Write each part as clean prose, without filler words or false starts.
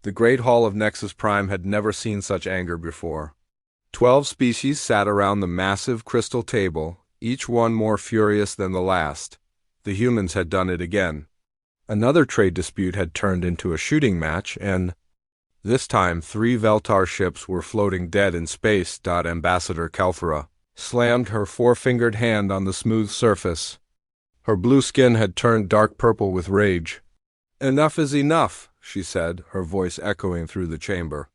The Great Hall of Nexus Prime had never seen such anger before. 12 species sat around the massive crystal table, each one more furious than the last. The humans had done it again. Another trade dispute had turned into a shooting match, and this time 3 Veltar ships were floating dead in space. Ambassador Kalphara slammed her 4-fingered hand on the smooth surface. Her blue skin had turned dark purple with rage. "Enough is enough," she said, her voice echoing through the chamber.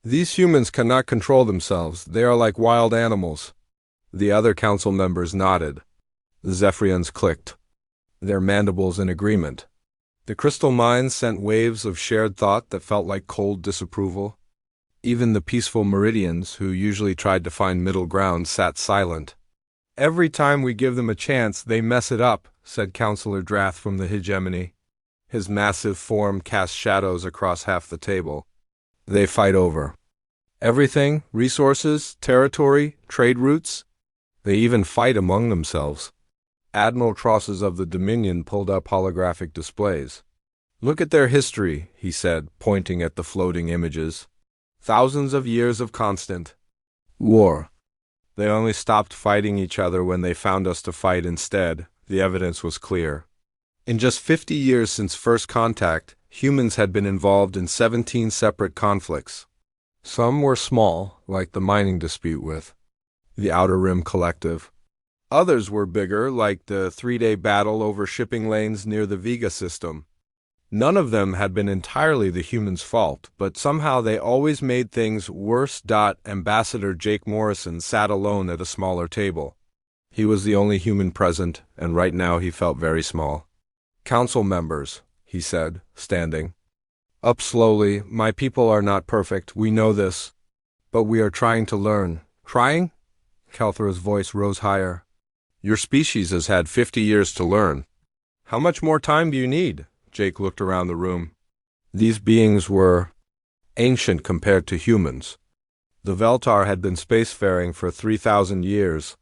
"These humans cannot control themselves. They are like wild animals." The other council members nodded. The Zephrians clicked, their mandibles in agreement. The crystal minds sent waves of shared thought that felt like cold disapproval. Even the peaceful Meridians, who usually tried to find middle ground, sat silent. "Every time we give them a chance, they mess it up," said Councillor Drath from the hegemony. His massive form cast shadows across half the table. "They fight over everything: resources, territory, trade routes. They even fight among themselves." Admiral Trosses of the Dominion pulled up holographic displays. "Look at their history," he said, pointing at the floating images. "Thousands of years of constant war. They only stopped fighting each other when they found us to fight instead." The evidence was clear. In just 50 years since first contact, humans had been involved in 17 separate conflicts. Some were small, like the mining dispute with the Outer Rim Collective. Others were bigger, like the 3-day battle over shipping lanes near the Vega system. None of them had been entirely the humans' fault, but somehow they always made things worse. Ambassador Jake Morrison sat alone at a smaller table. He was the only human present, and right now he felt very small. "Council members," he said, standing up slowly, "my people are not perfect, we know this. But we are trying to learn." "Trying?" Kalthara's voice rose higher. "Your species has had 50 years to learn. How much more time do you need?" Jake looked around the room. These beings were ancient compared to humans. The Veltar had been spacefaring for 3,000 years.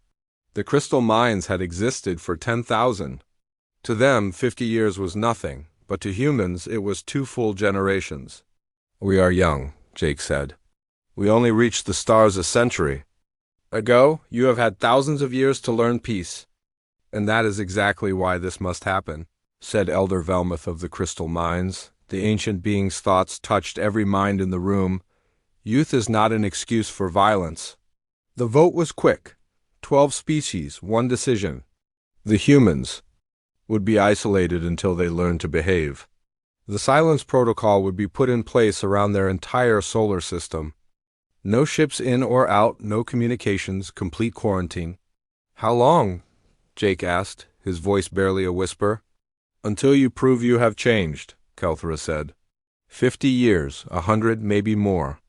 The crystal mines had existed for 10,000. To them, 50 years was nothing, but to humans it was 2 full generations. "We are young," Jake said. "We only reached the stars a century ago. You have had thousands of years to learn peace. And that is exactly why this must happen," said Elder Velmuth of the Crystal Mines. The ancient being's thoughts touched every mind in the room. "Youth is not an excuse for violence." The vote was quick. 12 species, 1 decision. The humans would be isolated until they learned to behave. The silence protocol would be put in place around their entire solar system. No ships in or out, no communications, complete quarantine. "How long?" Jake asked, his voice barely a whisper. "Until you prove you have changed," Kalthara said. 50 years, 100, maybe more.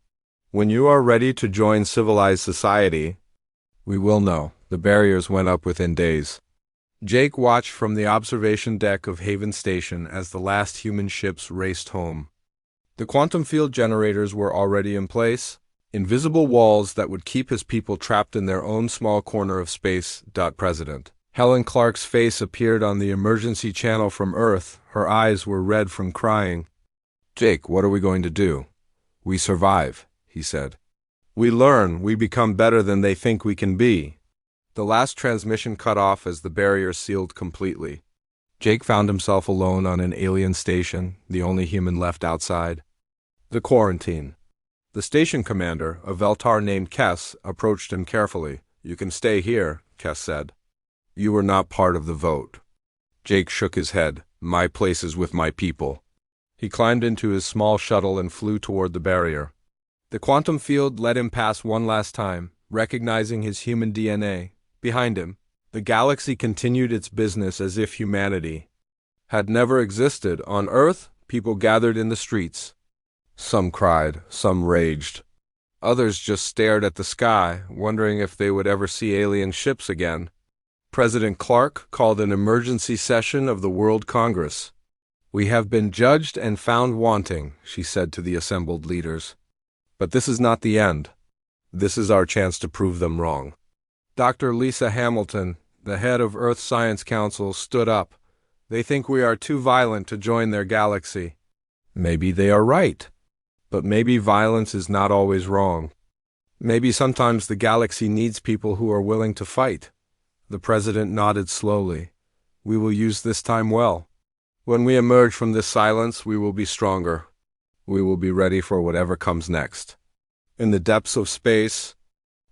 When you are ready to join civilized society, we will know." The barriers went up within days. Jake watched from the observation deck of Haven Station as the last human ships raced home. The quantum field generators were already in place, invisible walls that would keep his people trapped in their own small corner of space. President Helen Clark's face appeared on the emergency channel from Earth. Her eyes were red from crying. "Jake, what are we going to do?" "We survive," he said. "We learn, we become better than they think we can be." The last transmission cut off as the barrier sealed completely. Jake found himself alone on an alien station, the only human left outside. The quarantine. The station commander, a Veltar named Kess, approached him carefully. "You can stay here," Kess said. "You were not part of the vote." Jake shook his head. "My place is with my people." He climbed into his small shuttle and flew toward the barrier. The quantum field let him pass one last time, recognizing his human DNA. Behind him, the galaxy continued its business as if humanity had never existed. On Earth, people gathered in the streets. Some cried, some raged. Others just stared at the sky, wondering if they would ever see alien ships again. President Clark called an emergency session of the World Congress. "We have been judged and found wanting," she said to the assembled leaders. "But this is not the end. This is our chance to prove them wrong." Dr. Lisa Hamilton, the head of Earth Science Council, stood up. "They think we are too violent to join their galaxy." "Maybe they are right." But maybe violence is not always wrong. Maybe sometimes the galaxy needs people who are willing to fight. The president nodded slowly. We will use this time well. When we emerge from this silence, we will be stronger. We will be ready for whatever comes next. In the depths of space,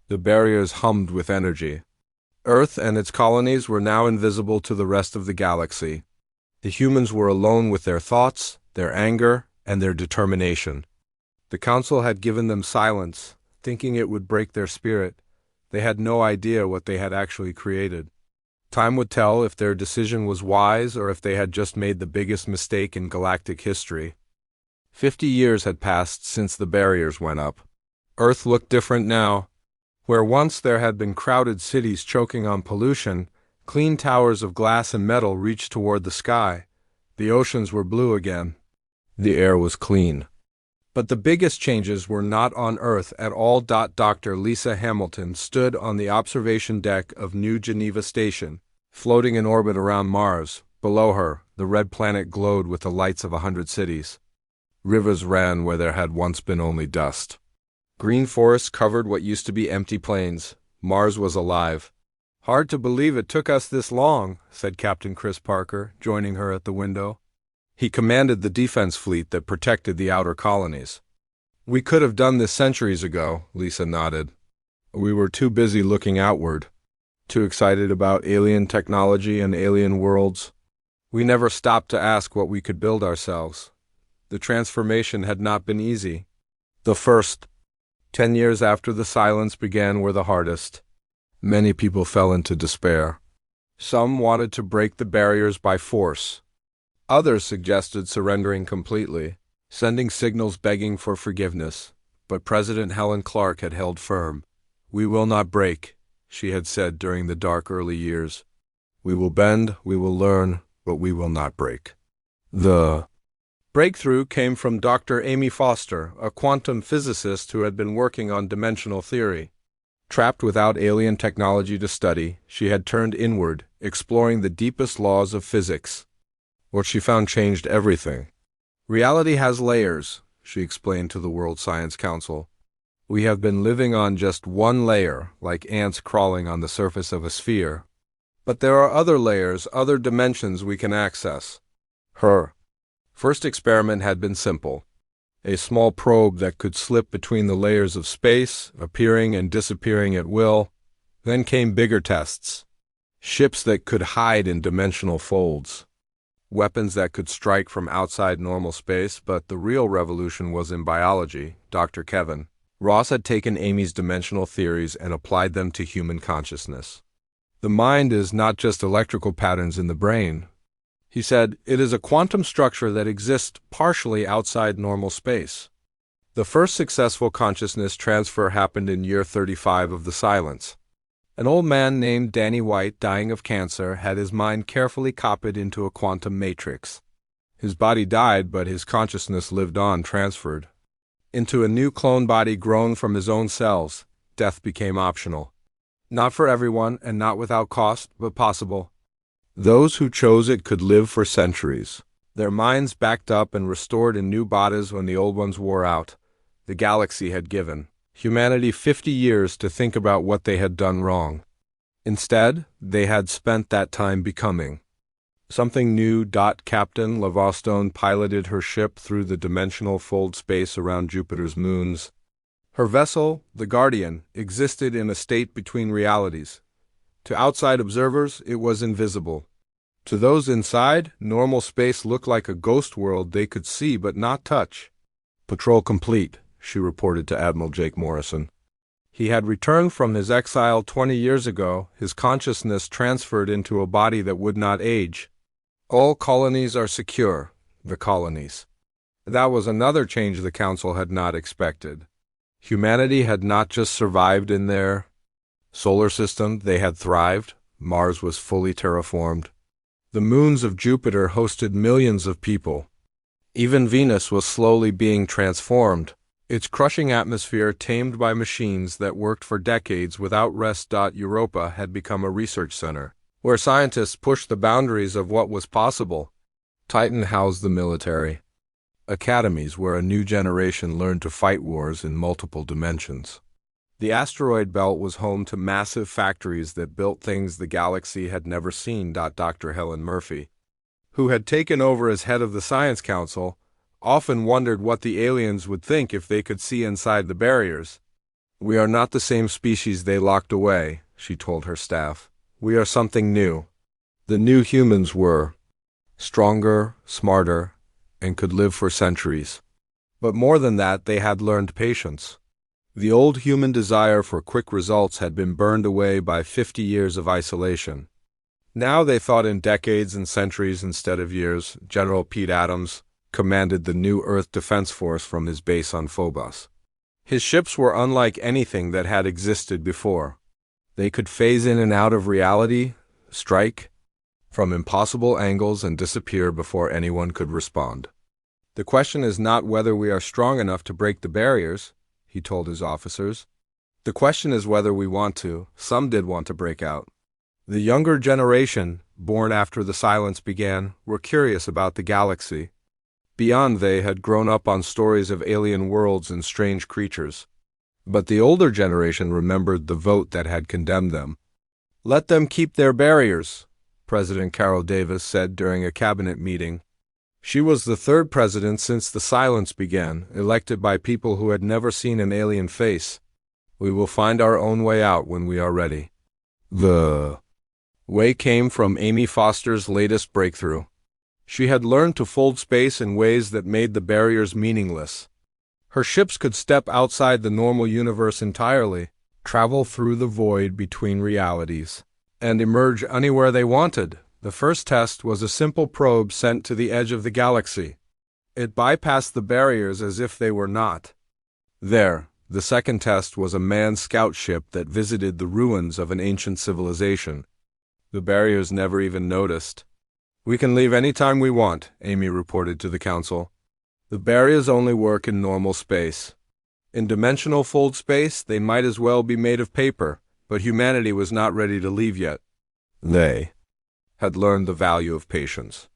the barriers hummed with energy. Earth and its colonies were now invisible to the rest of the galaxy. The humans were alone with their thoughts, their anger, and their determination. The council had given them silence, thinking it would break their spirit. They had no idea what they had actually created. Time would tell if their decision was wise or if they had just made the biggest mistake in galactic history. 50 years had passed since the barriers went up. Earth looked different now. Where once there had been crowded cities choking on pollution, clean towers of glass and metal reached toward the sky. The oceans were blue again. The air was clean. But the biggest changes were not on Earth at all. Dr. Lisa Hamilton stood on the observation deck of New Geneva Station, floating in orbit around Mars. Below her, the red planet glowed with the lights of 100 cities. Rivers ran where there had once been only dust. Green forests covered what used to be empty plains. Mars was alive. "Hard to believe it took us this long," said Captain Chris Parker, joining her at the window. He commanded the defense fleet that protected the outer colonies. "We could have done this centuries ago," Lisa nodded. "We were too busy looking outward, too excited about alien technology and alien worlds. We never stopped to ask what we could build ourselves. The transformation had not been easy. The first 10 years after the silence began were the hardest. Many people fell into despair. Some wanted to break the barriers by force. Others suggested surrendering completely, sending signals begging for forgiveness. But President Helen Clark had held firm. "We will not break," she had said during the dark early years. "We will bend, we will learn, but we will not break." The breakthrough came from Dr. Amy Foster, a quantum physicist who had been working on dimensional theory. Trapped without alien technology to study, she had turned inward, exploring the deepest laws of physics. What she found changed everything. "Reality has layers," she explained to the World Science Council. "We have been living on just one layer, like ants crawling on the surface of a sphere. But there are other layers, other dimensions we can access." Her first experiment had been simple. A small probe that could slip between the layers of space, appearing and disappearing at will. Then came bigger tests. Ships that could hide in dimensional folds. Weapons that could strike from outside normal space, but the real revolution was in biology. Dr. Kevin Ross had taken Amy's dimensional theories and applied them to human consciousness. "The mind is not just electrical patterns in the brain," he said. "It is a quantum structure that exists partially outside normal space." The first successful consciousness transfer happened in year 35 of the silence. An old man named Danny White, dying of cancer, had his mind carefully copied into a quantum matrix. His body died, but his consciousness lived on, transferred into a new clone body grown from his own cells. Death became optional. Not for everyone, and not without cost, but possible. Those who chose it could live for centuries, their minds backed up and restored in new bodies when the old ones wore out. The galaxy had given humanity 50 years to think about what they had done wrong. Instead, they had spent that time becoming something new. Captain Lavastone piloted her ship through the dimensional fold space around Jupiter's moons. Her vessel, the Guardian, existed in a state between realities. To outside observers, it was invisible. To those inside, normal space looked like a ghost world they could see but not touch. "Patrol complete," she reported to Admiral Jake Morrison. He had returned from his exile 20 years ago, his consciousness transferred into a body that would not age. "All colonies are secure." The colonies. That was another change the Council had not expected. Humanity had not just survived in their solar system, they had thrived. Mars was fully terraformed. The moons of Jupiter hosted millions of people. Even Venus was slowly being transformed, its crushing atmosphere tamed by machines that worked for decades without rest. Europa had become a research center, where scientists pushed the boundaries of what was possible. Titan housed the military. academies where a new generation learned to fight wars in multiple dimensions. The asteroid belt was home to massive factories that built things the galaxy had never seen. Dr. Helen Murphy, who had taken over as head of the Science Council, often wondered what the aliens would think if they could see inside the barriers. "We are not the same species they locked away," she told her staff. "We are something new." The new humans were stronger, smarter, and could live for centuries. But more than that, they had learned patience. The old human desire for quick results had been burned away by 50 years of isolation. Now they thought in decades and centuries instead of years. General Pete Adams commanded the new Earth Defense Force from his base on Phobos. His ships were unlike anything that had existed before. They could phase in and out of reality, strike from impossible angles, and disappear before anyone could respond. "The question is not whether we are strong enough to break the barriers," he told his officers. "The question is whether we want to." Some did want to break out. The younger generation, born after the silence began, were curious about the galaxy. Beyond, they had grown up on stories of alien worlds and strange creatures. But the older generation remembered the vote that had condemned them. "Let them keep their barriers," President Carol Davis said during a cabinet meeting. She was the third president since the silence began, elected by people who had never seen an alien face. "We will find our own way out when we are ready." The way came from Amy Foster's latest breakthrough. She had learned to fold space in ways that made the barriers meaningless. Her ships could step outside the normal universe entirely, travel through the void between realities, and emerge anywhere they wanted. The first test was a simple probe sent to the edge of the galaxy. It bypassed the barriers as if they were not there. The second test was a manned scout ship that visited the ruins of an ancient civilization. The barriers never even noticed. "We can leave any time we want," Amy reported to the council. "The barriers only work in normal space. In dimensional fold space, they might as well be made of paper." But humanity was not ready to leave yet. They had learned the value of patience.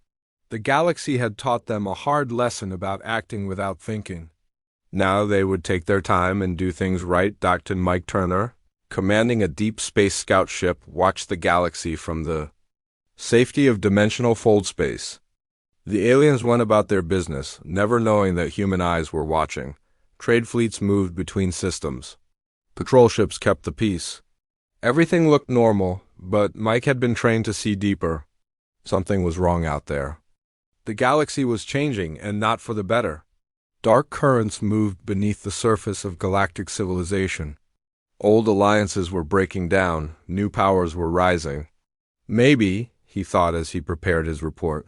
The galaxy had taught them a hard lesson about acting without thinking. Now they would take their time and do things right. Dr. Mike Turner, commanding a deep space scout ship, watched the galaxy from the safety of dimensional fold space. The aliens went about their business, never knowing that human eyes were watching. Trade fleets moved between systems. Patrol ships kept the peace. Everything looked normal, but Mike had been trained to see deeper. Something was wrong out there. The galaxy was changing, and not for the better. Dark currents moved beneath the surface of galactic civilization. Old alliances were breaking down, new powers were rising. "Maybe," he thought as he prepared his report,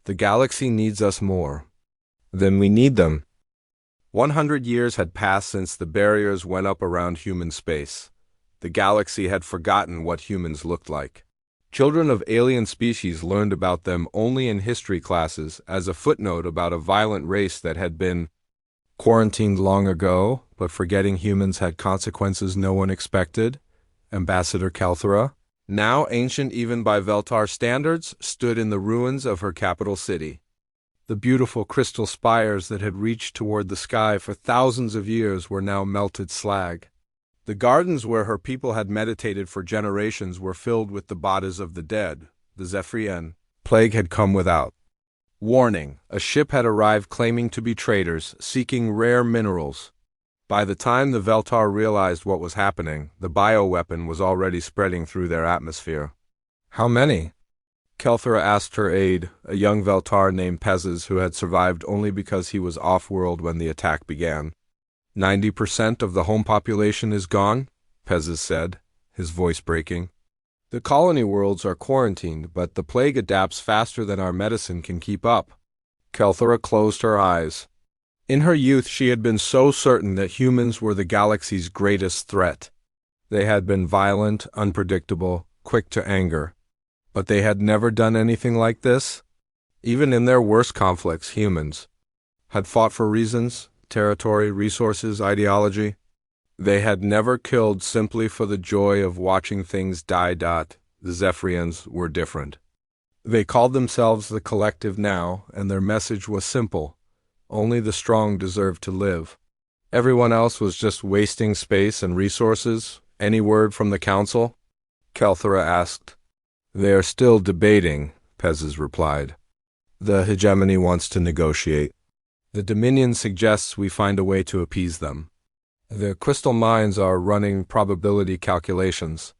"the galaxy needs us more than we need them." 100 years had passed since the barriers went up around human space. The galaxy had forgotten what humans looked like. Children of alien species learned about them only in history classes as a footnote about a violent race that had been quarantined long ago, but forgetting humans had consequences no one expected. Ambassador Kelthera, now ancient even by Veltar standards, stood in the ruins of her capital city. The beautiful crystal spires that had reached toward the sky for thousands of years were now melted slag. The gardens where her people had meditated for generations were filled with the bodies of the dead. The Zephrian plague had come without warning. A ship had arrived claiming to be traders, seeking rare minerals. By the time the Veltar realized what was happening, the bioweapon was already spreading through their atmosphere. "How many?" Kelthera asked her aide, a young Veltar named Pezes who had survived only because he was off-world when the attack began. 90% of the home population is gone," Pezes said, his voice breaking. "The colony worlds are quarantined, but the plague adapts faster than our medicine can keep up." Kelthera closed her eyes. In her youth, she had been so certain that humans were the galaxy's greatest threat. They had been violent, unpredictable, quick to anger. But they had never done anything like this. Even in their worst conflicts, humans had fought for reasons, territory, resources, ideology. They had never killed simply for the joy of watching things die. The Zephrians were different. They called themselves the Collective now, and their message was simple: Only the strong deserved to live. Everyone else was just wasting space and resources. Any word from the council? Kelthera asked. They are still debating, Pezes replied. The hegemony wants to negotiate. The Dominion suggests we find a way to appease them. The crystal mines are running probability calculations.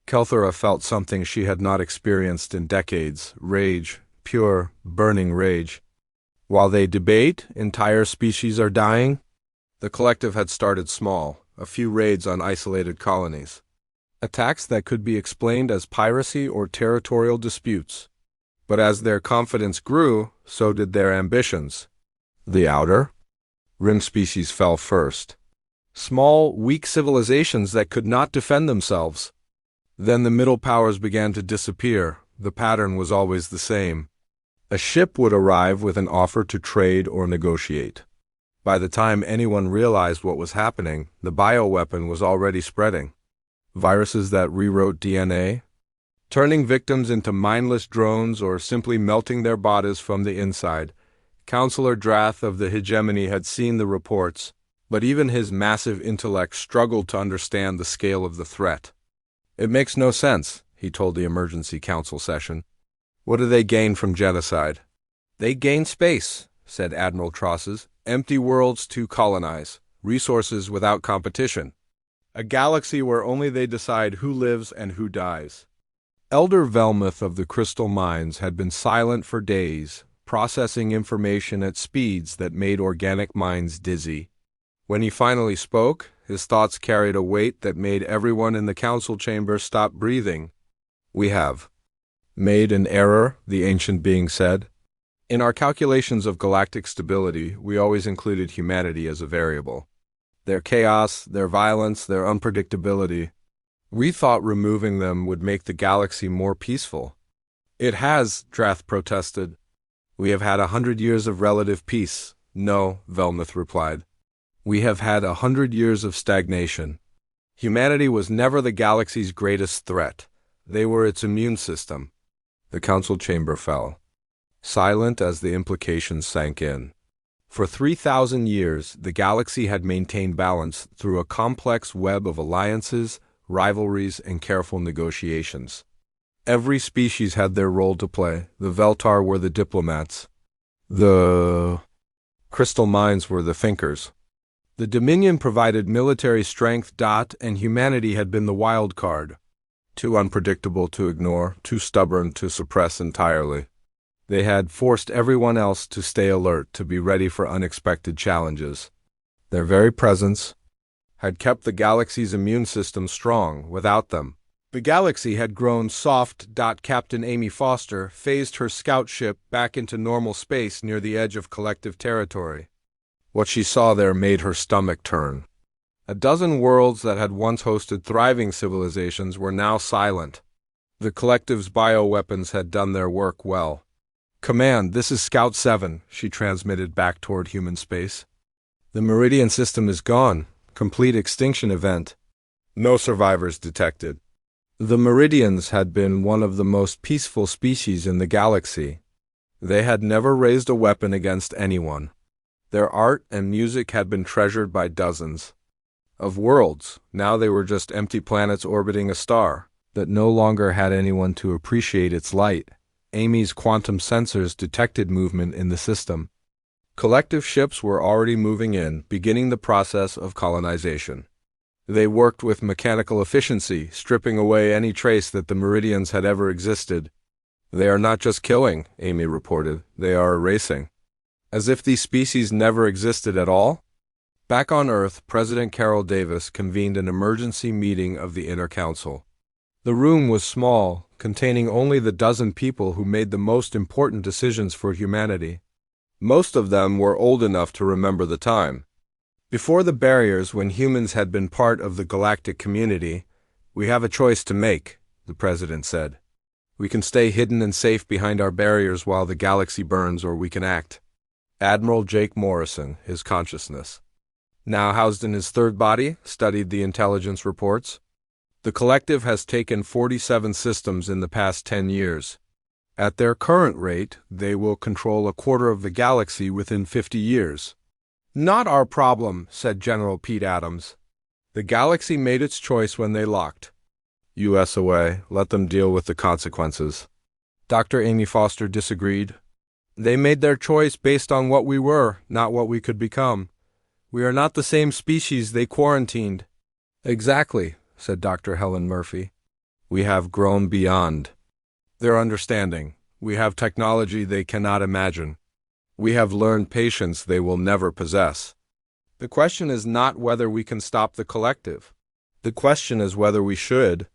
Kelthera felt something she had not experienced in decades, rage, pure, burning rage. While they debate, entire species are dying. The collective had started small, a few raids on isolated colonies. Attacks that could be explained as piracy or territorial disputes. But as their confidence grew, so did their ambitions. The outer rim species fell first. Small, weak civilizations that could not defend themselves. Then the middle powers began to disappear. The pattern was always the same. A ship would arrive with an offer to trade or negotiate. By the time anyone realized what was happening, the bioweapon was already spreading. Viruses that rewrote DNA, turning victims into mindless drones or simply melting their bodies from the inside. Councillor Drath of the hegemony had seen the reports, but even his massive intellect struggled to understand the scale of the threat. It makes no sense, he told the emergency council session. What do they gain from genocide? They gain space, said Admiral Trosses. Empty worlds to colonize, resources without competition. A galaxy where only they decide who lives and who dies. Elder Velmuth of the Crystal Mines had been silent for days, processing information at speeds that made organic minds dizzy. When he finally spoke, his thoughts carried a weight that made everyone in the council chamber stop breathing. We have made an error, the ancient being said. In our calculations of galactic stability, we always included humanity as a variable. Their chaos, their violence, their unpredictability. We thought removing them would make the galaxy more peaceful. It has, Drath protested. We have had 100 years of relative peace. No, Velmuth replied. We have had 100 years of stagnation. Humanity was never the galaxy's greatest threat. They were its immune system. The council chamber fell, silent as the implications sank in. For 3,000 years, the galaxy had maintained balance through a complex web of alliances, rivalries, and careful negotiations. Every species had their role to play. The Veltar were the diplomats. The crystal mines were the thinkers. The Dominion provided military strength, and humanity had been the wild card. Too unpredictable to ignore, too stubborn to suppress entirely. They had forced everyone else to stay alert, to be ready for unexpected challenges. Their very presence had kept the galaxy's immune system strong. Without them, the galaxy had grown soft. Captain Amy Foster phased her scout ship back into normal space near the edge of collective territory. What she saw there made her stomach turn. A dozen worlds that had once hosted thriving civilizations were now silent. The collective's bioweapons had done their work well. Command, this is Scout 7, she transmitted back toward human space. The Meridian system is gone. Complete extinction event. No survivors detected. The Meridians had been one of the most peaceful species in the galaxy. They had never raised a weapon against anyone. Their art and music had been treasured by dozens of worlds. Now they were just empty planets orbiting a star that no longer had anyone to appreciate its light. Amy's quantum sensors detected movement in the system. Collective ships were already moving in, beginning the process of colonization. They worked with mechanical efficiency, stripping away any trace that the Meridians had ever existed. They are not just killing, Amy reported, they are erasing. As if these species never existed at all? Back on Earth, President Carol Davis convened an emergency meeting of the Inner Council. The room was small, containing only the dozen people who made the most important decisions for humanity. Most of them were old enough to remember the time. Before the barriers, when humans had been part of the galactic community, we have a choice to make, the president said. We can stay hidden and safe behind our barriers while the galaxy burns, or we can act. Admiral Jake Morrison, his consciousness, now housed in his third body, studied the intelligence reports. The collective has taken 47 systems in the past 10 years. At their current rate, they will control a quarter of the galaxy within 50 years. Not our problem, said General Pete Adams. The galaxy made its choice when they locked US away. Let them deal with the consequences. Dr. Amy Foster disagreed. They made their choice based on what we were, not what we could become. We are not the same species they quarantined. Exactly, said Dr. Helen Murphy. We have grown beyond their understanding. We have technology they cannot imagine. We have learned patience they will never possess. The question is not whether we can stop the collective. The question is whether we should.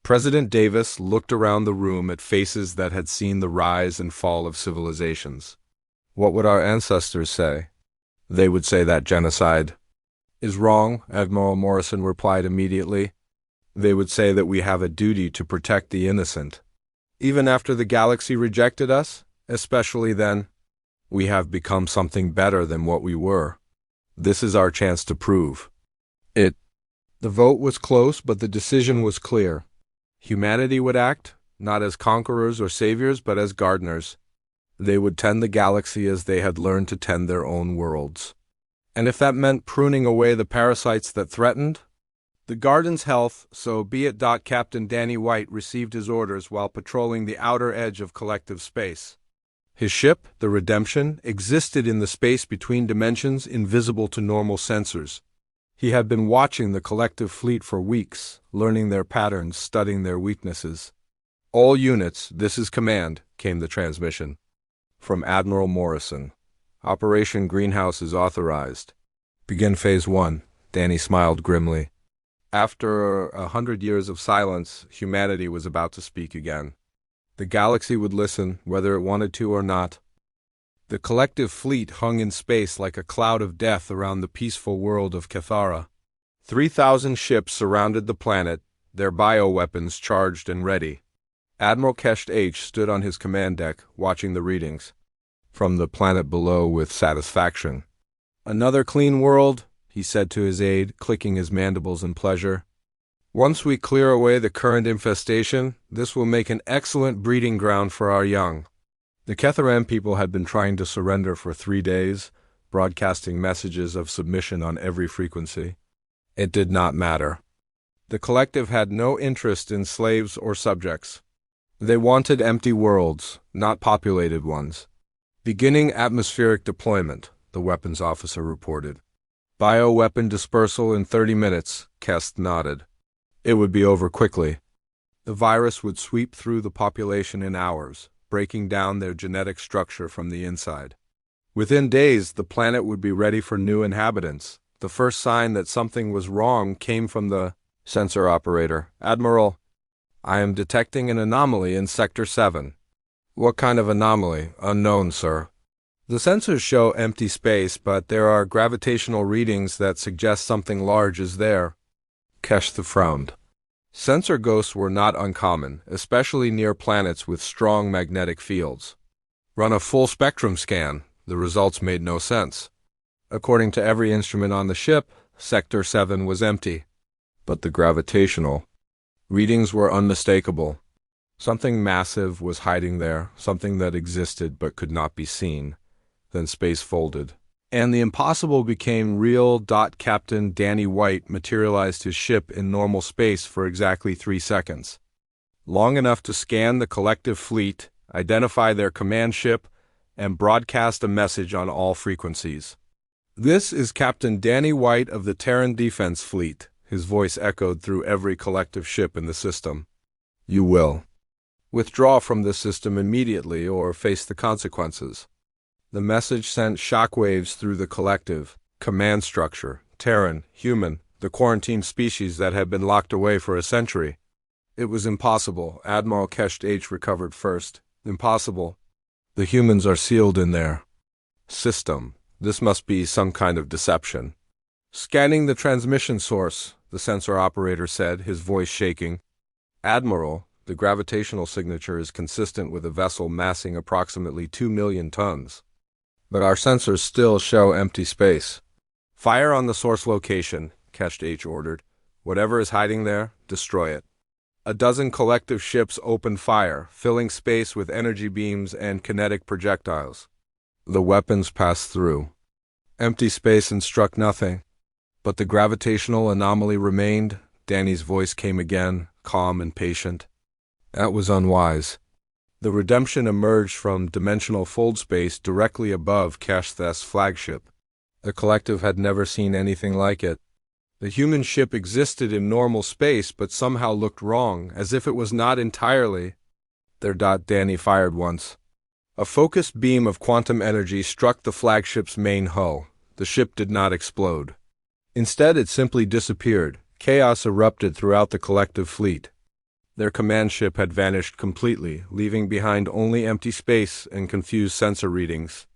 President Davis looked around the room at faces that had seen the rise and fall of civilizations. What would our ancestors say? They would say that genocide is wrong, Admiral Morrison replied immediately. They would say that we have a duty to protect the innocent. Even after the galaxy rejected us, especially then, we have become something better than what we were. This is our chance to prove it. The vote was close, but the decision was clear. Humanity would act, not as conquerors or saviors, but as gardeners. They would tend the galaxy as they had learned to tend their own worlds. And if that meant pruning away the parasites that threatened the garden's health, so be it. Captain Danny White received his orders while patrolling the outer edge of collective space. His ship, the Redemption, existed in the space between dimensions invisible to normal sensors. He had been watching the collective fleet for weeks, learning their patterns, studying their weaknesses. All units, this is command, came the transmission. From Admiral Morrison. Operation Greenhouse is authorized. Begin Phase 1. Danny smiled grimly. After 100 years of silence, humanity was about to speak again. The galaxy would listen, whether it wanted to or not. The collective fleet hung in space like a cloud of death around the peaceful world of Cathara. 3,000 ships surrounded the planet, their bioweapons charged and ready. Admiral Kesht H. stood on his command deck, watching the readings from the planet below with satisfaction. Another clean world, he said to his aide, clicking his mandibles in pleasure. Once we clear away the current infestation, this will make an excellent breeding ground for our young. The Ketharam people had been trying to surrender for 3 days, broadcasting messages of submission on every frequency. It did not matter. The collective had no interest in slaves or subjects. They wanted empty worlds, not populated ones. Beginning atmospheric deployment, the weapons officer reported. Bioweapon dispersal in 30 minutes, Kest nodded. It would be over quickly. The virus would sweep through the population in hours, breaking down their genetic structure from the inside. Within days, the planet would be ready for new inhabitants. The first sign that something was wrong came from the sensor operator. Admiral, I am detecting an anomaly in Sector 7. What kind of anomaly? Unknown, sir. The sensors show empty space, but there are gravitational readings that suggest something large is there. Keshth frowned. Sensor ghosts were not uncommon, especially near planets with strong magnetic fields. Run a full spectrum scan. The results made no sense. According to every instrument on the ship, Sector 7 was empty. But the gravitational readings were unmistakable. Something massive was hiding there, something that existed but could not be seen. Then space folded, and the impossible became real. Captain Danny White materialized his ship in normal space for exactly 3 seconds. Long enough to scan the collective fleet, identify their command ship, and broadcast a message on all frequencies. This is Captain Danny White of the Terran Defense Fleet. His voice echoed through every collective ship in the system. You will withdraw from this system immediately or face the consequences. The message sent shockwaves through the collective command structure, Terran, human, the quarantined species that had been locked away for a century. It was impossible. Admiral Kesht H. recovered first. Impossible. The humans are sealed in their system. This must be some kind of deception. Scanning the transmission source, the sensor operator said, his voice shaking. Admiral, the gravitational signature is consistent with a vessel massing approximately 2 million tons. But our sensors still show empty space. Fire on the source location, Kesht H. ordered. Whatever is hiding there, destroy it. A dozen collective ships opened fire, filling space with energy beams and kinetic projectiles. The weapons passed through empty space and struck nothing. But the gravitational anomaly remained. Danny's voice came again, calm and patient. That was unwise. The Redemption emerged from dimensional fold space directly above Kashth's flagship. The collective had never seen anything like it. The human ship existed in normal space but somehow looked wrong, as if it was not entirely. Danny fired once. A focused beam of quantum energy struck the flagship's main hull. The ship did not explode. Instead, it simply disappeared. Chaos erupted throughout the collective fleet. Their command ship had vanished completely, leaving behind only empty space and confused sensor readings.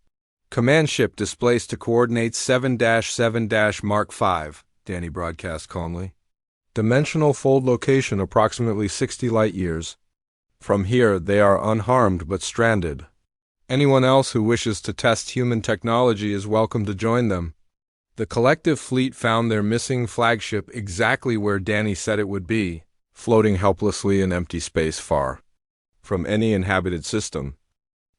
Command ship displaced to coordinates 7-7- Mark 5, Danny broadcast calmly. Dimensional fold location approximately 60 light-years. From here, they are unharmed but stranded. Anyone else who wishes to test human technology is welcome to join them. The collective fleet found their missing flagship exactly where Danny said it would be, floating helplessly in empty space far from any inhabited system.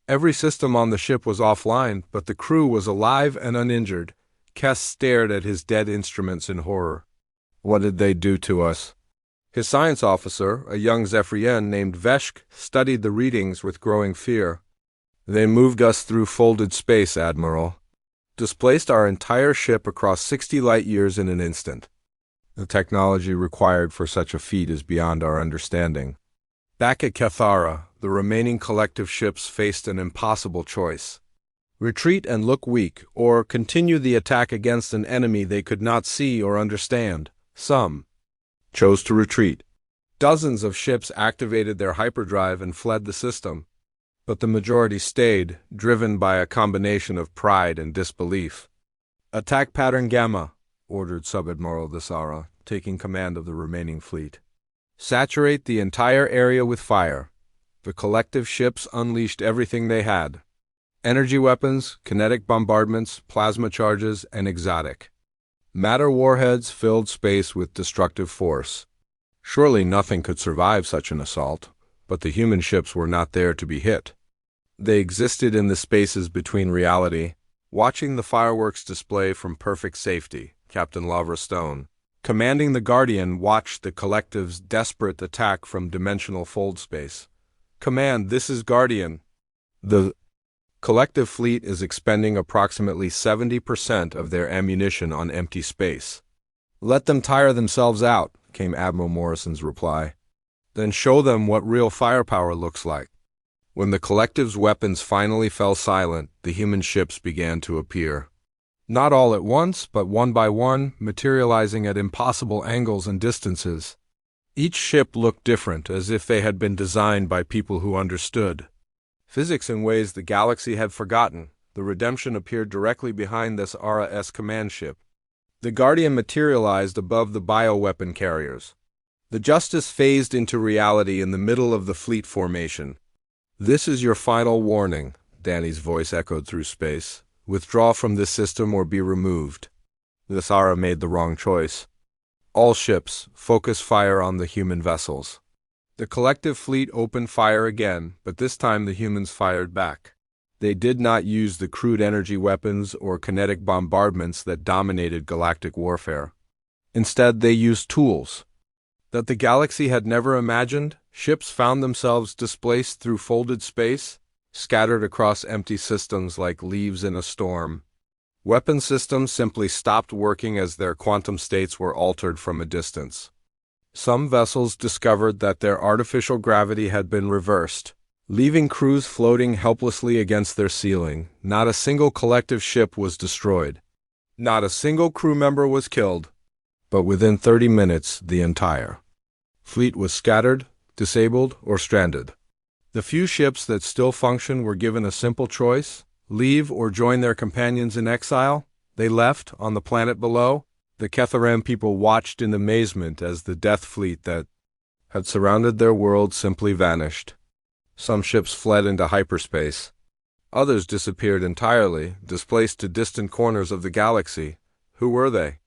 Every system on the ship was offline, but the crew was alive and uninjured. Kes stared at his dead instruments in horror. What did they do to us? His science officer, a young Zephrian named Veshk, studied the readings with growing fear. They moved us through folded space, Admiral. Displaced our entire ship across 60 light-years in an instant. The technology required for such a feat is beyond our understanding. Back at Kethara, the remaining collective ships faced an impossible choice. Retreat and look weak, or continue the attack against an enemy they could not see or understand. Some chose to retreat. Dozens of ships activated their hyperdrive and fled the system. But the majority stayed, driven by a combination of pride and disbelief. Attack pattern Gamma, ordered Sub-Admiral Desara, taking command of the remaining fleet. Saturate the entire area with fire. The collective ships unleashed everything they had. Energy weapons, kinetic bombardments, plasma charges, and exotic matter warheads filled space with destructive force. Surely nothing could survive such an assault, but the human ships were not there to be hit. They existed in the spaces between reality, watching the fireworks display from perfect safety. Captain Lavra Stone, commanding the Guardian, watched the collective's desperate attack from dimensional fold space. Command, this is Guardian. The collective fleet is expending approximately 70% of their ammunition on empty space. Let them tire themselves out, came Admiral Morrison's reply. Then show them what real firepower looks like. When the collective's weapons finally fell silent, the human ships began to appear. Not all at once, but one by one, materializing at impossible angles and distances. Each ship looked different, as if they had been designed by people who understood physics in ways the galaxy had forgotten. The Redemption appeared directly behind this Ara-S command ship. The Guardian materialized above the bioweapon carriers. The Justice phased into reality in the middle of the fleet formation. This is your final warning, Danny's voice echoed through space. Withdraw from this system or be removed. Desara made the wrong choice. All ships, focus fire on the human vessels. The collective fleet opened fire again, but this time the humans fired back. They did not use the crude energy weapons or kinetic bombardments that dominated galactic warfare. Instead, they used tools that the galaxy had never imagined. Ships found themselves displaced through folded space, scattered across empty systems like leaves in a storm. Weapon systems simply stopped working as their quantum states were altered from a distance. Some vessels discovered that their artificial gravity had been reversed, leaving crews floating helplessly against their ceiling. Not a single collective ship was destroyed. Not a single crew member was killed. But within 30 minutes, the entire fleet was scattered, disabled, or stranded. The few ships that still functioned were given a simple choice: leave or join their companions in exile. They left. On the planet below, the Ketharam people watched in amazement as the death fleet that had surrounded their world simply vanished. Some ships fled into hyperspace. Others disappeared entirely, displaced to distant corners of the galaxy. Who were they?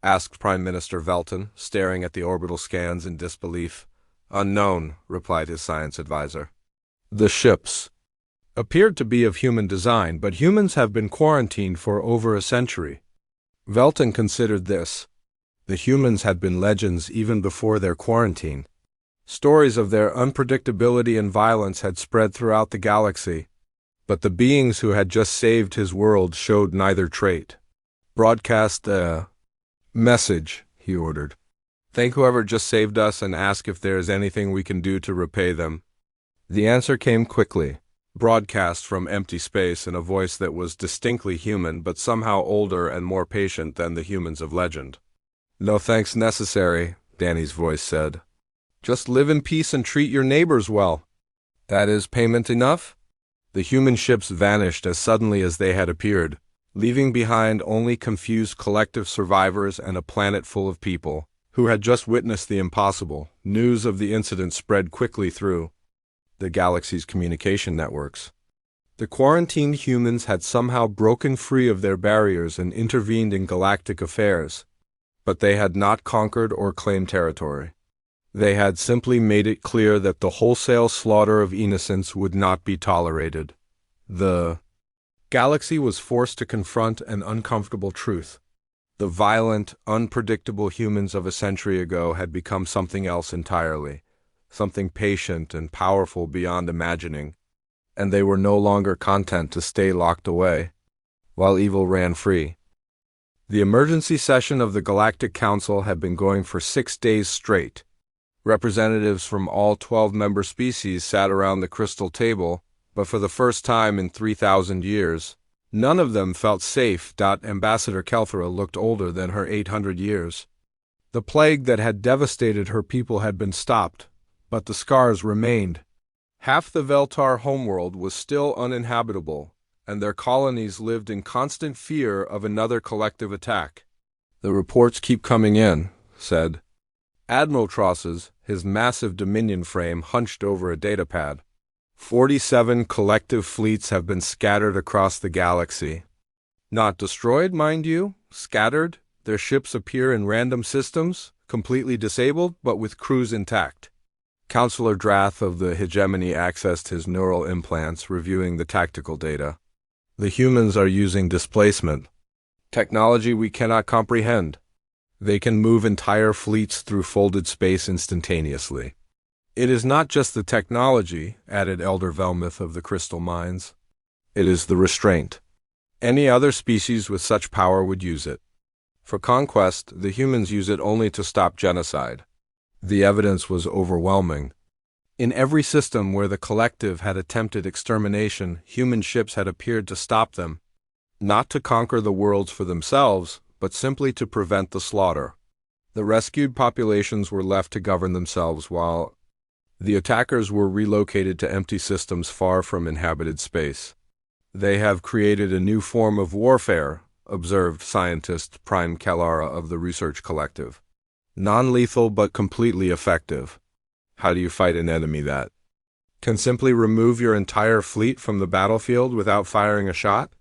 Asked Prime Minister Velton, staring at the orbital scans in disbelief. Unknown, replied his science advisor. The ships appeared to be of human design, but humans have been quarantined for over a century. Velton considered this. The humans had been legends even before their quarantine. Stories of their unpredictability and violence had spread throughout the galaxy, but the beings who had just saved his world showed neither trait. Broadcast a message, he ordered. Thank whoever just saved us and ask if there is anything we can do to repay them. The answer came quickly, broadcast from empty space in a voice that was distinctly human but somehow older and more patient than the humans of legend. No thanks necessary, Danny's voice said. Just live in peace and treat your neighbors well. That is payment enough? The human ships vanished as suddenly as they had appeared, leaving behind only confused collective survivors and a planet full of people who had just witnessed the impossible. News of the incident spread quickly through the galaxy's communication networks. The quarantined humans had somehow broken free of their barriers and intervened in galactic affairs, but they had not conquered or claimed territory. They had simply made it clear that the wholesale slaughter of innocents would not be tolerated. The galaxy was forced to confront an uncomfortable truth. The violent, unpredictable humans of a century ago had become something else entirely, something patient and powerful beyond imagining, and they were no longer content to stay locked away, while evil ran free. The emergency session of the Galactic Council had been going for 6 days straight. Representatives from all 12 member species sat around the crystal table, but for the first time in 3,000 years, none of them felt safe. Ambassador Kelthera looked older than her 800 years. The plague that had devastated her people had been stopped, but the scars remained. Half the Veltar homeworld was still uninhabitable, and their colonies lived in constant fear of another collective attack. The reports keep coming in, said Admiral Trosses, his massive Dominion frame hunched over a datapad. 47 collective fleets have been scattered across the galaxy. Not destroyed, mind you, scattered. Their ships appear in random systems, completely disabled, but with crews intact. Counselor Drath of the Hegemony accessed his neural implants, reviewing the tactical data. The humans are using displacement, technology we cannot comprehend. They can move entire fleets through folded space instantaneously. It is not just the technology, added Elder Velmuth of the Crystal Mines. It is the restraint. Any other species with such power would use it. For conquest, the humans use it only to stop genocide. The evidence was overwhelming. In every system where the collective had attempted extermination, human ships had appeared to stop them, not to conquer the worlds for themselves, but simply to prevent the slaughter. The rescued populations were left to govern themselves while the attackers were relocated to empty systems far from inhabited space. They have created a new form of warfare, observed scientist Prime Kalara of the Research Collective. Non-lethal but completely effective. How do you fight an enemy that can simply remove your entire fleet from the battlefield without firing a shot?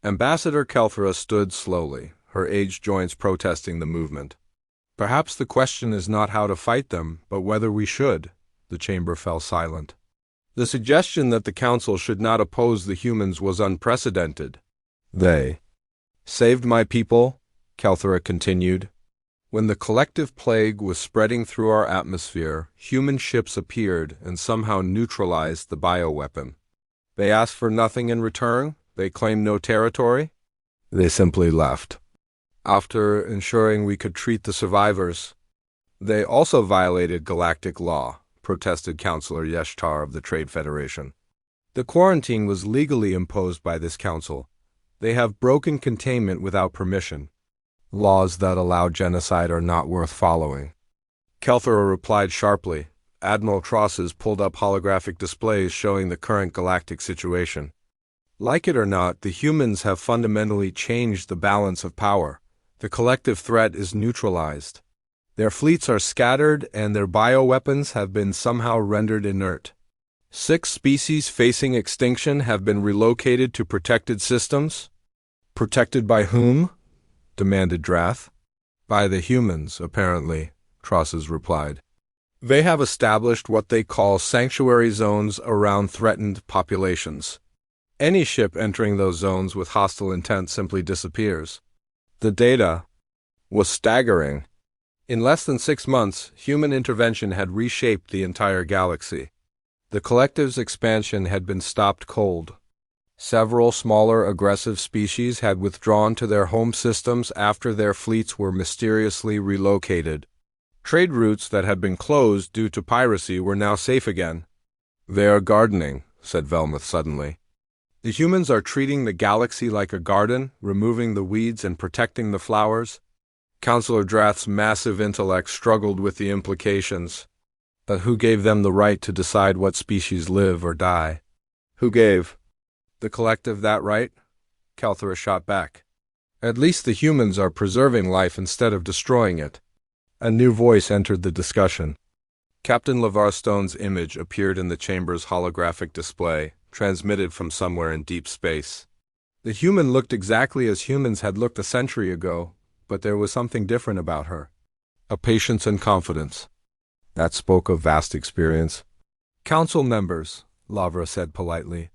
Ambassador Kelthera stood slowly, her aged joints protesting the movement. Perhaps the question is not how to fight them, but whether we should. The chamber fell silent. The suggestion that the council should not oppose the humans was unprecedented. They saved my people, Kelthera continued. When the collective plague was spreading through our atmosphere, human ships appeared and somehow neutralized the bioweapon. They asked for nothing in return. They claimed no territory. They simply left. After ensuring we could treat the survivors, they also violated galactic law, protested Counselor Yeshtar of the Trade Federation. The quarantine was legally imposed by this council. They have broken containment without permission. Laws that allow genocide are not worth following. Kelthera replied sharply. Admiral Trosses pulled up holographic displays showing the current galactic situation. Like it or not, the humans have fundamentally changed the balance of power. The collective threat is neutralized. Their fleets are scattered and their bioweapons have been somehow rendered inert. 6 species facing extinction have been relocated to protected systems. Protected by whom? Demanded Drath. By the humans, apparently, Trosses replied. They have established what they call sanctuary zones around threatened populations. Any ship entering those zones with hostile intent simply disappears. The data was staggering. In less than 6 months, human intervention had reshaped the entire galaxy. The collective's expansion had been stopped cold. Several smaller aggressive species had withdrawn to their home systems after their fleets were mysteriously relocated. Trade routes that had been closed due to piracy were now safe again. "They are gardening," said Velmuth suddenly. "The humans are treating the galaxy like a garden, removing the weeds and protecting the flowers." Counselor Drath's massive intellect struggled with the implications. But who gave them the right to decide what species live or die? Who gave the collective that right? Kelthra shot back. "At least the humans are preserving life instead of destroying it." A new voice entered the discussion. Captain Lavarstone's image appeared in the chamber's holographic display, transmitted from somewhere in deep space. The human looked exactly as humans had looked a century ago, but there was something different about her. A patience and confidence. That spoke of vast experience. "Council members," Lavra said politely,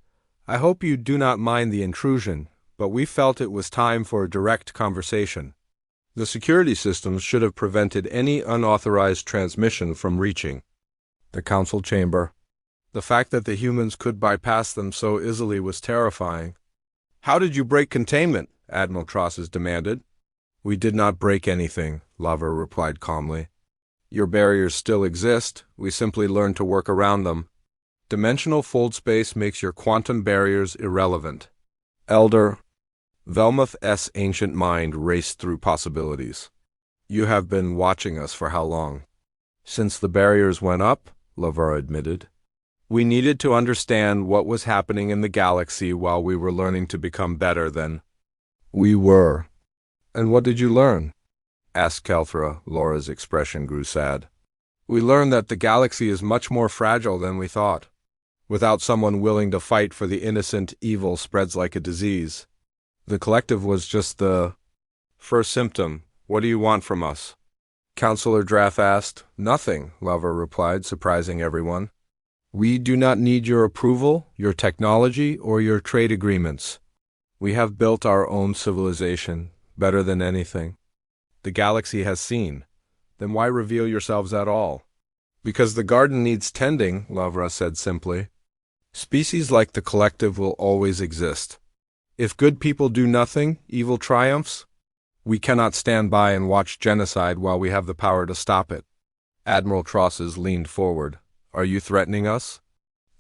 "I hope you do not mind the intrusion, but we felt it was time for a direct conversation. The security systems should have prevented any unauthorized transmission from reaching the council chamber. The fact that the humans could bypass them so easily was terrifying." "How did you break containment?" Admiral Trosses demanded. "We did not break anything," Lavra replied calmly. "Your barriers still exist, we simply learned to work around them. Dimensional fold space makes your quantum barriers irrelevant." Elder Velmuth's ancient mind raced through possibilities. "You have been watching us for how long?" "Since the barriers went up," Lavra admitted. "We needed to understand what was happening in the galaxy while we were learning to become better than we were." "And what did you learn?" asked Kelthra. Laura's expression grew sad. "We learned that the galaxy is much more fragile than we thought. Without someone willing to fight for the innocent, evil spreads like a disease. The collective was just the first symptom. What do you want from us?" Counselor Drath asked. "Nothing," Lavra replied, surprising everyone. "We do not need your approval, your technology, or your trade agreements. We have built our own civilization, better than anything the galaxy has seen. Then why reveal yourselves at all?" "Because the garden needs tending," Lavra said simply. "Species like the collective will always exist. If good people do nothing, evil triumphs. We cannot stand by and watch genocide while we have the power to stop it." Admiral Trosses leaned forward. "Are you threatening us?"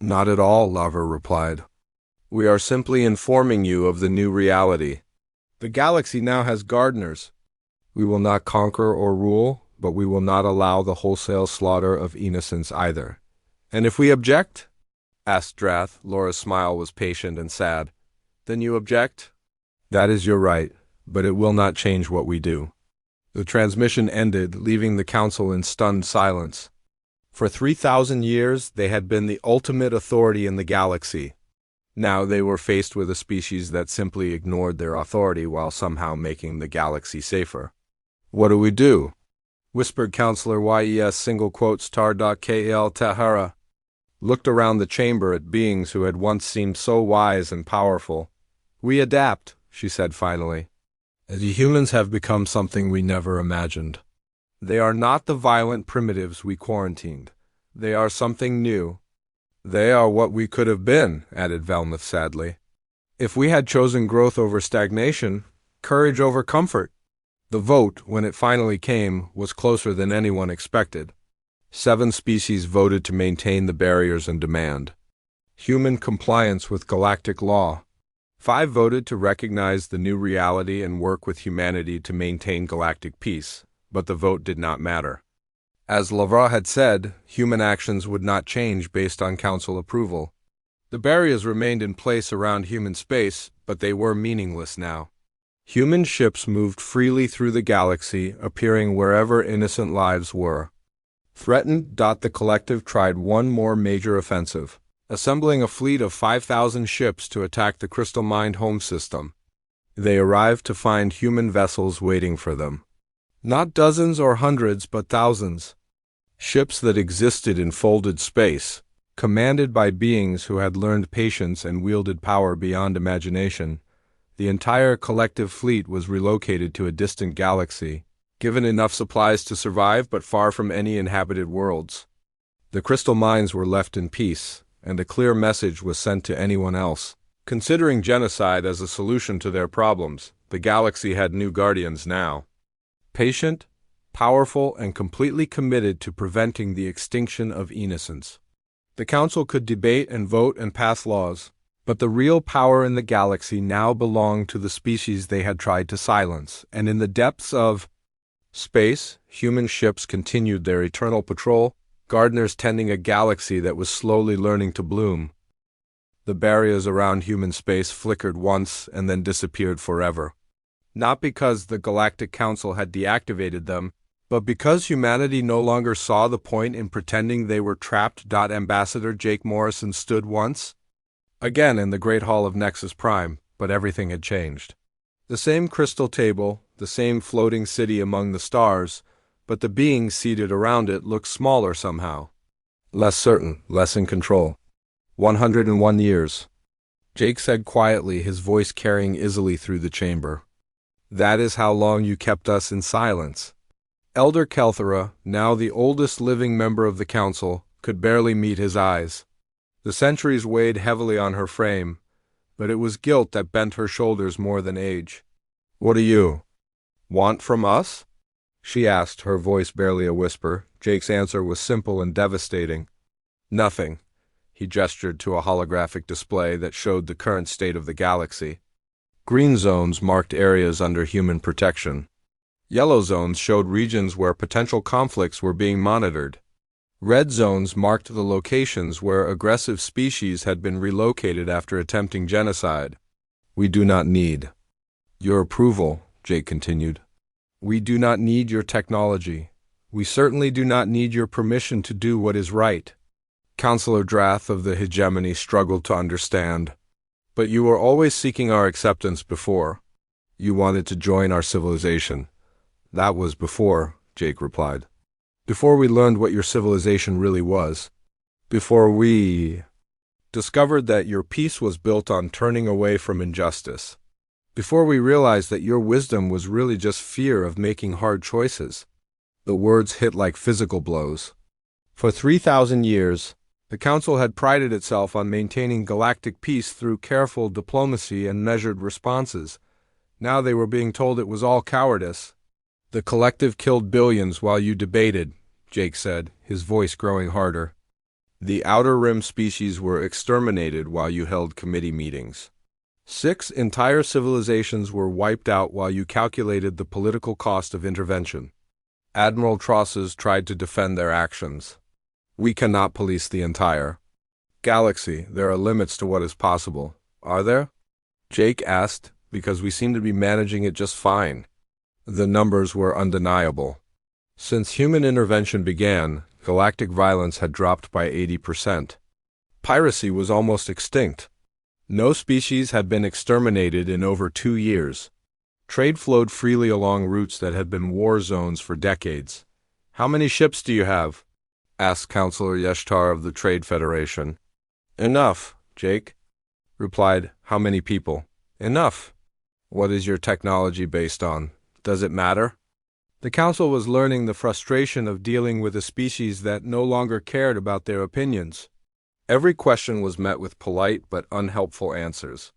"Not at all," Lavra replied. "We are simply informing you of the new reality. The galaxy now has gardeners. We will not conquer or rule, but we will not allow the wholesale slaughter of innocents either." "And if we object?" asked Drath. Laura's smile was patient and sad. "Then you object?" "That is your right, but it will not change what we do." The transmission ended, leaving the council in stunned silence. For 3,000 years, they had been the ultimate authority in the galaxy. Now they were faced with a species that simply ignored their authority while somehow making the galaxy safer. "What do we do?" whispered Counselor Tar.kl Tahara. Looked around the chamber at beings who had once seemed so wise and powerful. "We adapt," she said finally. "The humans have become something we never imagined. They are not the violent primitives we quarantined. They are something new." "They are what we could have been," added Velmuth sadly. "If we had chosen growth over stagnation, courage over comfort." The vote, when it finally came, was closer than anyone expected. 7 species voted to maintain the barriers and demand human compliance with galactic law. 5 voted to recognize the new reality and work with humanity to maintain galactic peace, but the vote did not matter. As Lavra had said, human actions would not change based on council approval. The barriers remained in place around human space, but they were meaningless now. Human ships moved freely through the galaxy, appearing wherever innocent lives were. Threatened, the collective tried one more major offensive, assembling a fleet of 5,000 ships to attack the Crystal Mind home system. They arrived to find human vessels waiting for them. Not dozens or hundreds, but thousands. Ships that existed in folded space, commanded by beings who had learned patience and wielded power beyond imagination. The entire collective fleet was relocated to a distant galaxy, given enough supplies to survive but far from any inhabited worlds. The crystal mines were left in peace, and a clear message was sent to anyone else. Considering genocide as a solution to their problems, the galaxy had new guardians now. Patient, powerful, and completely committed to preventing the extinction of innocence. The Council could debate and vote and pass laws, but the real power in the galaxy now belonged to the species they had tried to silence, and in the depths of space, human ships continued their eternal patrol, gardeners tending a galaxy that was slowly learning to bloom. The barriers around human space flickered once and then disappeared forever. Not because the Galactic Council had deactivated them, but because humanity no longer saw the point in pretending they were trapped. Ambassador Jake Morrison stood once again in the Great Hall of Nexus Prime, but everything had changed. The same crystal table, the same floating city among the stars, but the beings seated around it looked smaller somehow. Less certain, less in control. 101 years. Jake said quietly, his voice carrying easily through the chamber. That is how long you kept us in silence. Elder Kelthera, now the oldest living member of the council, could barely meet his eyes. The centuries weighed heavily on her frame, but it was guilt that bent her shoulders more than age. What do you want from us? She asked, her voice barely a whisper. Jake's answer was simple and devastating. Nothing. He gestured to a holographic display that showed the current state of the galaxy. Green zones marked areas under human protection. Yellow zones showed regions where potential conflicts were being monitored. Red zones marked the locations where aggressive species had been relocated after attempting genocide. We do not need your approval, Jake continued. We do not need your technology. We certainly do not need your permission to do what is right. Counselor Drath of the Hegemony struggled to understand. But you were always seeking our acceptance before. You wanted to join our civilization. That was before, Jake replied. Before we learned what your civilization really was. Before we discovered that your peace was built on turning away from injustice. Before we realized that your wisdom was really just fear of making hard choices. The words hit like physical blows. For 3,000 years, the Council had prided itself on maintaining galactic peace through careful diplomacy and measured responses. Now they were being told it was all cowardice. The collective killed billions while you debated, Jake said, his voice growing harder. The Outer Rim species were exterminated while you held committee meetings. 6 entire civilizations were wiped out while you calculated the political cost of intervention. Admiral Trosses tried to defend their actions. We cannot police the entire galaxy. There are limits to what is possible. Are there? Jake asked, because we seem to be managing it just fine. The numbers were undeniable. Since human intervention began, galactic violence had dropped by 80%. Piracy was almost extinct. No species had been exterminated in over 2 years. Trade flowed freely along routes that had been war zones for decades. How many ships do you have? Asked Counselor Yeshtar of the Trade Federation. Enough, Jake replied. How many people? Enough. What is your technology based on? Does it matter? The Council was learning the frustration of dealing with a species that no longer cared about their opinions. Every question was met with polite but unhelpful answers.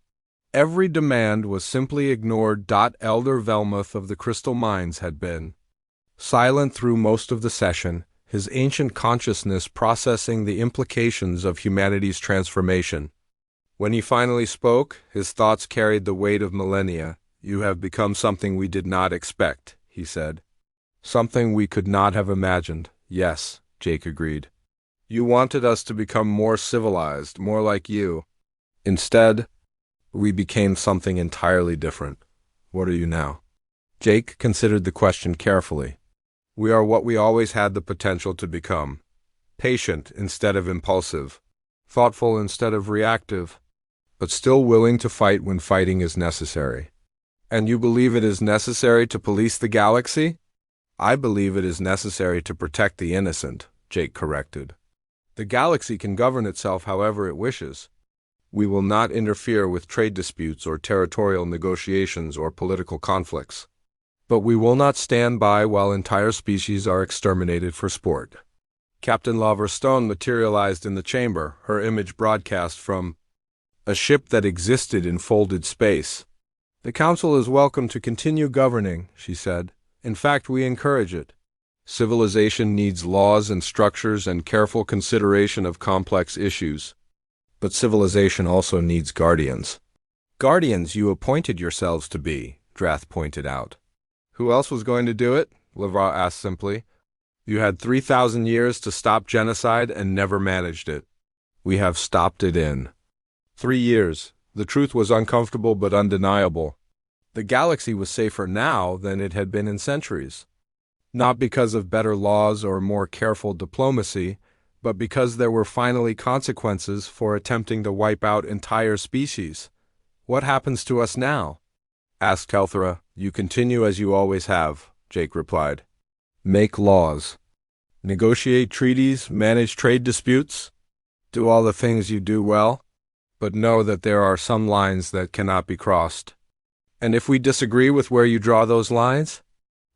Every demand was simply ignored. Elder Velmuth of the Crystal Mines had been silent through most of the session, his ancient consciousness processing the implications of humanity's transformation. When he finally spoke, his thoughts carried the weight of millennia. You have become something we did not expect, he said. Something we could not have imagined. Yes, Jake agreed. You wanted us to become more civilized, more like you. Instead, we became something entirely different. What are you now? Jake considered the question carefully. We are what we always had the potential to become. Patient instead of impulsive. Thoughtful instead of reactive. But still willing to fight when fighting is necessary. And you believe it is necessary to police the galaxy? I believe it is necessary to protect the innocent, Jake corrected. The galaxy can govern itself however it wishes. We will not interfere with trade disputes or territorial negotiations or political conflicts. But we will not stand by while entire species are exterminated for sport. Captain Lavra Stone materialized in the chamber, her image broadcast from a ship that existed in folded space. The Council is welcome to continue governing, she said. In fact, we encourage it. Civilization needs laws and structures and careful consideration of complex issues. But civilization also needs guardians. Guardians you appointed yourselves to be, Drath pointed out. Who else was going to do it? Lavra asked simply. You had 3,000 years to stop genocide and never managed it. We have stopped it in 3 years. The truth was uncomfortable but undeniable. The galaxy was safer now than it had been in centuries. Not because of better laws or more careful diplomacy, but because there were finally consequences for attempting to wipe out entire species. What happens to us now? Asked Kelthra. You continue as you always have, Jake replied. Make laws. Negotiate treaties, manage trade disputes. Do all the things you do well. But know that there are some lines that cannot be crossed. And if we disagree with where you draw those lines?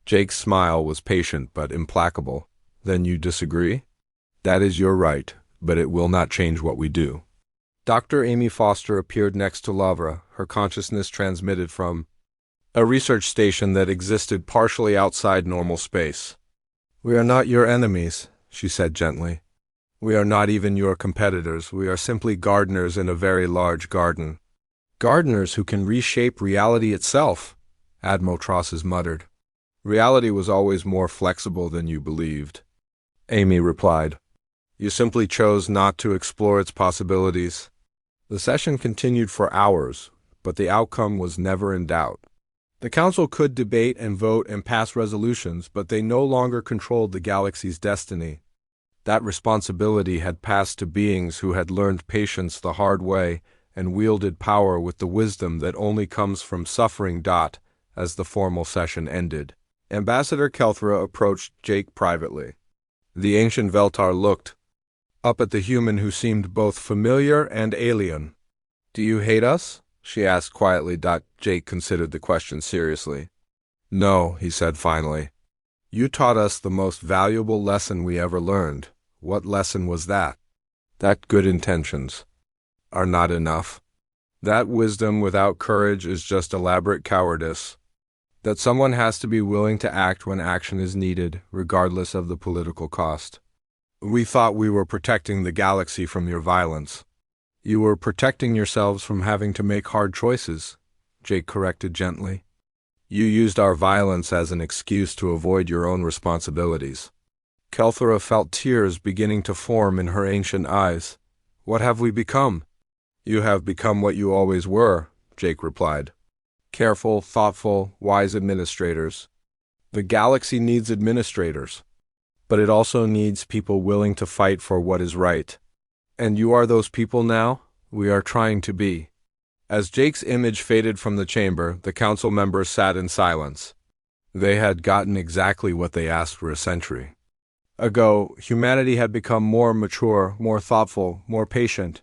Jake's smile was patient but implacable. Then you disagree? That is your right, but it will not change what we do. Dr. Amy Foster appeared next to Lavra, her consciousness transmitted from a research station that existed partially outside normal space. We are not your enemies, she said gently. We are not even your competitors. We are simply gardeners in a very large garden. Gardeners who can reshape reality itself, Admiral Trosses muttered. Reality was always more flexible than you believed, Amy replied. You simply chose not to explore its possibilities. The session continued for hours, but the outcome was never in doubt. The Council could debate and vote and pass resolutions, but they no longer controlled the galaxy's destiny. That responsibility had passed to beings who had learned patience the hard way and wielded power with the wisdom that only comes from suffering. As the formal session ended, Ambassador Kelthra approached Jake privately. The ancient Veltar looked up at the human who seemed both familiar and alien. Do you hate us? She asked quietly. Jake considered the question seriously. No, he said finally. You taught us the most valuable lesson we ever learned. What lesson was that? That good intentions are not enough. That wisdom without courage is just elaborate cowardice. That someone has to be willing to act when action is needed, regardless of the political cost. We thought we were protecting the galaxy from your violence. You were protecting yourselves from having to make hard choices, Jake corrected gently. You used our violence as an excuse to avoid your own responsibilities. Kelthra felt tears beginning to form in her ancient eyes. What have we become? You have become what you always were, Jake replied. Careful, thoughtful, wise administrators. The galaxy needs administrators, but it also needs people willing to fight for what is right. And you are those people now? We are trying to be. As Jake's image faded from the chamber, the council members sat in silence. They had gotten exactly what they asked for a century ago. Humanity had become more mature, more thoughtful, more patient.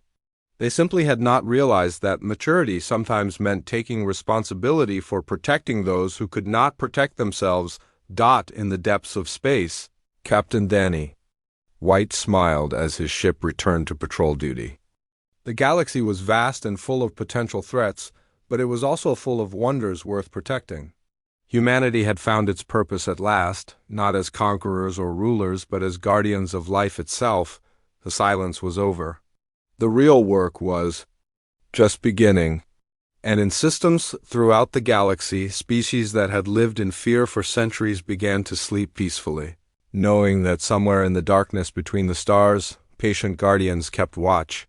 They simply had not realized that maturity sometimes meant taking responsibility for protecting those who could not protect themselves. In the depths of space, Captain Danny White smiled as his ship returned to patrol duty. The galaxy was vast and full of potential threats, but it was also full of wonders worth protecting. Humanity had found its purpose at last, not as conquerors or rulers, but as guardians of life itself. The silence was over. The real work was just beginning. And in systems throughout the galaxy, species that had lived in fear for centuries began to sleep peacefully, knowing that somewhere in the darkness between the stars, patient guardians kept watch.